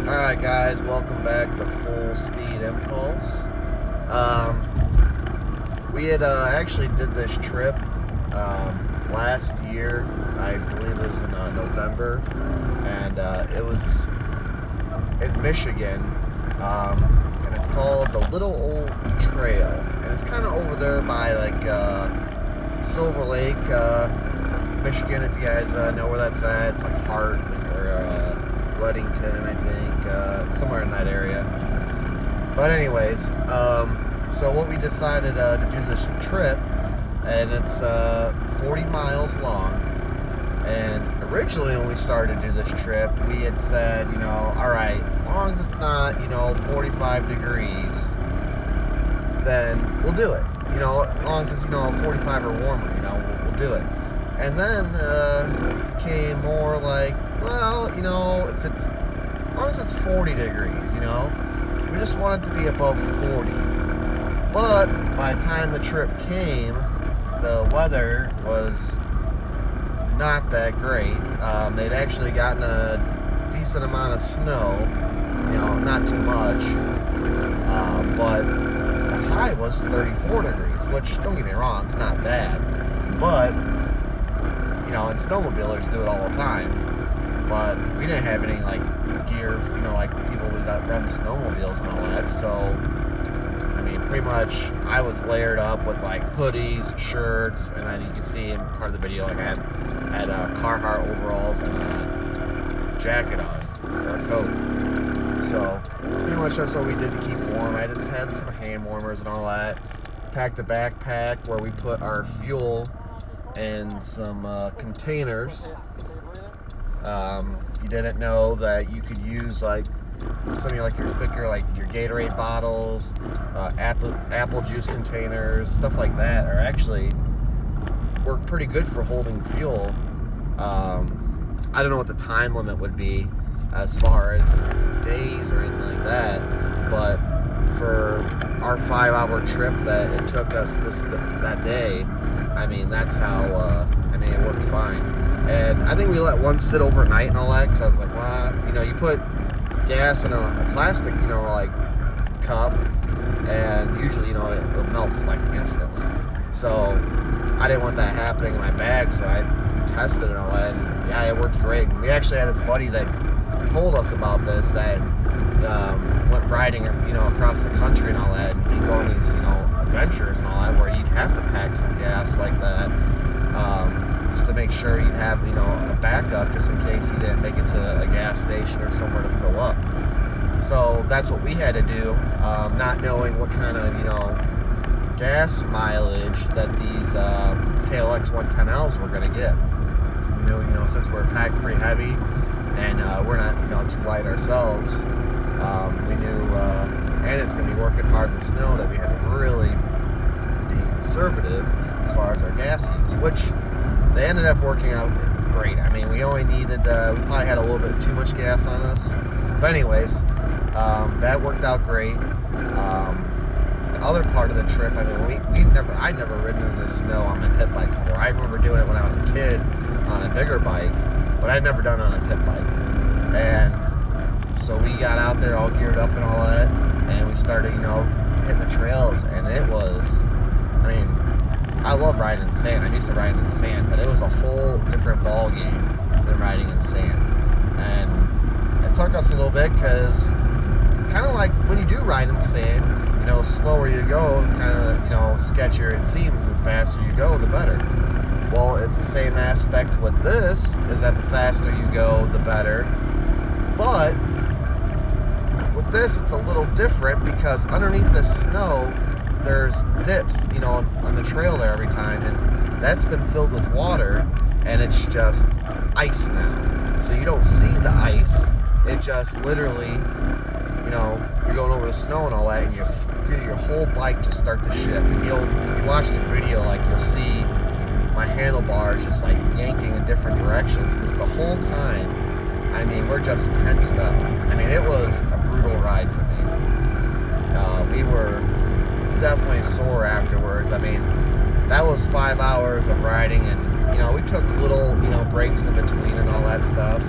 Alright guys, welcome back to Full Speed Impulse. We had actually did this trip last year. I believe it was in November, and it was in Michigan, and it's called the Little Old Trail, and it's kind of over there by like Silver Lake, Michigan, if you guys know where that's at. It's like Hart or Weddington, I think, somewhere in that area. But anyways, so what we decided to do this trip, and it's 40 miles long. And originally when we started to do this trip, we had said, you know, alright, as long as it's not, 45 degrees, then we'll do it. As long as it's, 45 or warmer, we'll do it. And then it became more like, well, if it's, as long as it's 40 degrees, we just want it to be above 40. But by the time the trip came, the weather was not that great. They'd actually gotten a decent amount of snow, not too much, but the high was 34 degrees, which, don't get me wrong, it's not bad, but, and snowmobilers do it all the time, but we didn't have any, gear, like people that run snowmobiles and all that, so, pretty much, I was layered up with, hoodies, shirts, and then you can see in part of the video, I had Carhartt overalls and a jacket on, or a coat. So, pretty much that's what we did to keep warm. I just had some hand warmers and all that. Packed a backpack where we put our fuel and some containers. You didn't know that you could use something like your thicker, your Gatorade bottles, apple juice containers, stuff like that are actually work pretty good for holding fuel. I don't know what the time limit would be as far as days or anything like that, but for our 5-hour trip that it took us that day, that's how, it worked fine. And I think we let one sit overnight and all that, because I was like, well, you put gas in a plastic, cup, and usually, it melts, instantly. So I didn't want that happening in my bag, so I tested it and all that, and yeah, it worked great. And we actually had this buddy that told us about this, that went riding, across the country and all that, and he'd go on these, adventures and all that, where you'd have to pack some gas like that, just to make sure you'd have, a backup just in case he didn't make it to a gas station or somewhere to fill up. So that's what we had to do, not knowing what kind of, gas mileage that these KLX 110Ls were going to get. We knew, since we're packed pretty heavy and we're not, too light ourselves, we knew, and it's going to be working hard in the snow, that we had to really be conservative as far as our gas use, which they ended up working out great. I mean, we only needed, we probably had a little bit too much gas on us. But anyways, that worked out great. The other part of the trip, I mean, I'd never ridden in the snow on my pit bike before. I remember doing it when I was a kid on a bigger bike, but I'd never done it on a pit bike. And so we got out there all geared up and all that, and we started, hitting the trails, and it was, I mean, I love riding in sand. I'm used to riding in sand, but it was a whole different ball game than riding in sand. And it took us a little bit, because kind of like when you do ride in sand, the slower you go, kind of, sketchier it seems, and the faster you go, the better. Well, it's the same aspect with this, is that the faster you go, the better. But with this, it's a little different, because underneath the snow, there's dips, on the trail there every time, and that's been filled with water, and it's just ice now. So you don't see the ice, it just literally, you're going over the snow and all that, and you feel your whole bike just start to shift. And you watch the video, like, you'll see my handlebars just like yanking in different directions, because the whole time, I mean, we're just tensed up. I mean, it was a brutal ride for me. We were definitely sore afterwards. I mean, that was 5 hours of riding, and we took little breaks in between and all that stuff.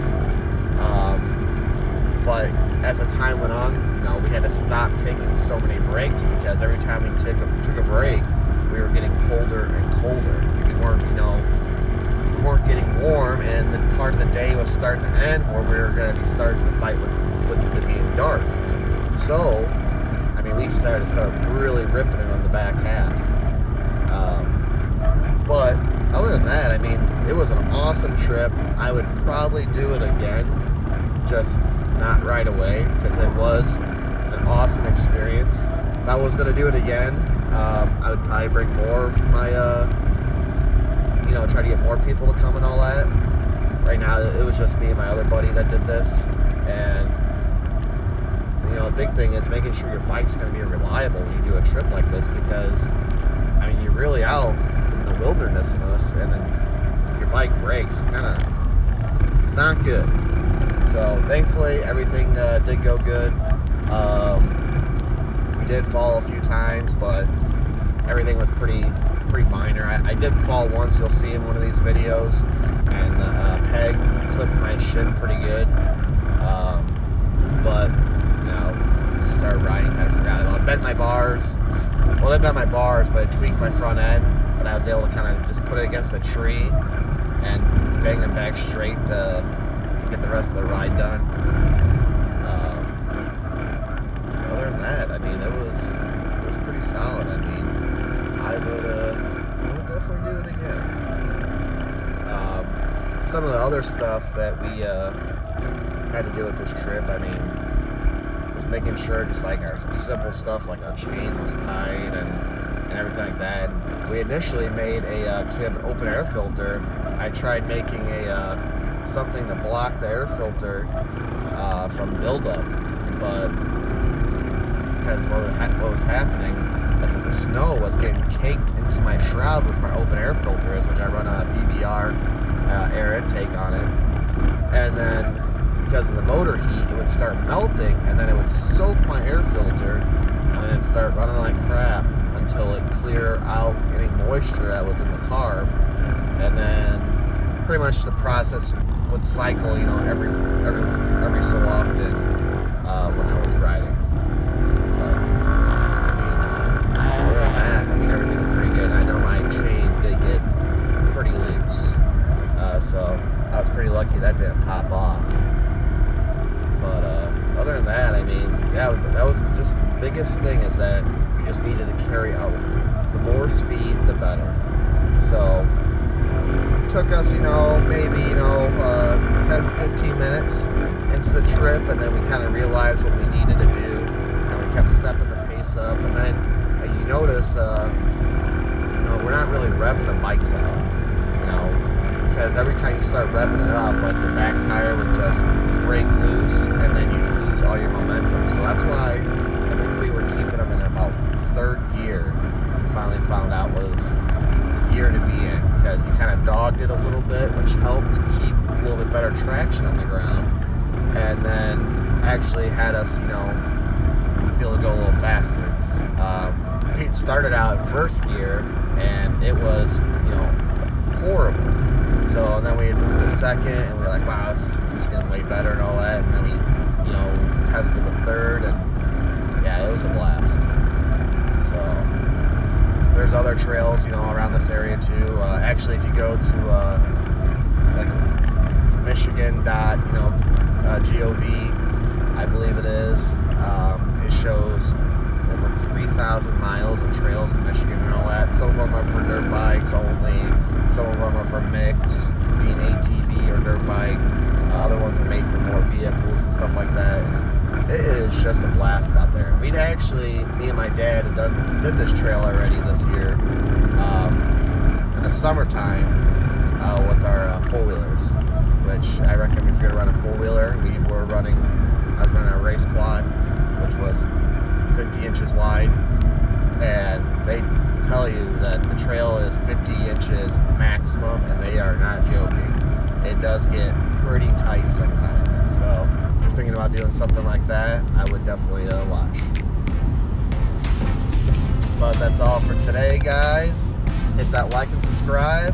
But as the time went on, we had to stop taking so many breaks, because every time we took a break, we were getting colder and colder. We weren't getting warm, and the part of the day was starting to end where we were going to be starting to fight with it being dark. So, I mean, we started really ripping it on the back half. But other than that, I mean, it was an awesome trip. I would probably do it again, just not right away, because it was an awesome experience. If I was going to do it again, I would probably bring more of my, try to get more people to come and all that. Right now, it was just me and my other buddy that did this, and a big thing is making sure your bike's going to be reliable when you do a trip like this, because, I mean, you're really out in the wilderness in this, and then if your bike breaks, it's not good. So thankfully, everything did go good. We did fall a few times, but everything was pretty minor. I did fall once, you'll see in one of these videos, and the peg clipped my shin pretty good. But started riding, kind of forgot about it. I bent my bars. Well, I bent my bars, but I tweaked my front end. But I was able to kind of just put it against a tree and bang them back straight to get the rest of the ride done. Other than that, I mean, it was pretty solid. I mean, I would definitely do it again. Some of the other stuff that we had to do with this trip, I mean, was making sure just like our simple stuff, like our chain was tight and everything like that. And we initially made because we have an open air filter, I tried making something to block the air filter from buildup, but because what was happening is that the snow was getting caked into my shroud, which my open air filter is, which I run a PBR air intake on it, and then because of the motor heat, it would start melting, and then it would soak my air filter, and then it'd start running like crap until it cleared out any moisture that was in the carb, and then pretty much the process would cycle, every so often when I was riding. But, other than that, I mean, everything was pretty good. I know my very out. The more speed, the better. So it took us, maybe 10, 15 minutes into the trip, and then we kind of realized what we needed to do, and we kept stepping the pace up. And then you notice, we're not really revving the bikes out, because every time you start revving it up, like your back tire would just break loose, and then you lose all your momentum. So that's why I think we were keeping them in about third gear. We finally found out was the gear to be in, because you kind of dogged it a little bit, which helped keep a little bit better traction on the ground, and then actually had us, be able to go a little faster. We started out in first gear, and it was, horrible. So, and then we had moved to second, and we were like, wow, this is getting way better and all that. And then we, tested the third, and yeah, it was a blast. So, there's other trails, around this area too. Actually, if you go to, like Michigan.gov, I believe it is, it shows over 3,000 miles of trails in Michigan and all that. Some of them are for dirt bikes only. Some of them are for mix, being ATV or dirt bike. Other ones are made for more vehicles and stuff like that. It is just a blast out there. We'd actually, me and my dad did this trail already this year in the summertime with our four-wheelers, which I recommend if you're going to run a four-wheeler. I was running a race quad, which was 50 inches wide, and they tell you that the trail is 50 inches maximum, and they are not joking. It does get pretty tight sometimes. So if you're thinking about doing something like that, I would definitely watch. But that's all for today, guys. Hit that like and subscribe.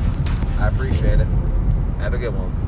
I appreciate it. Have a good one.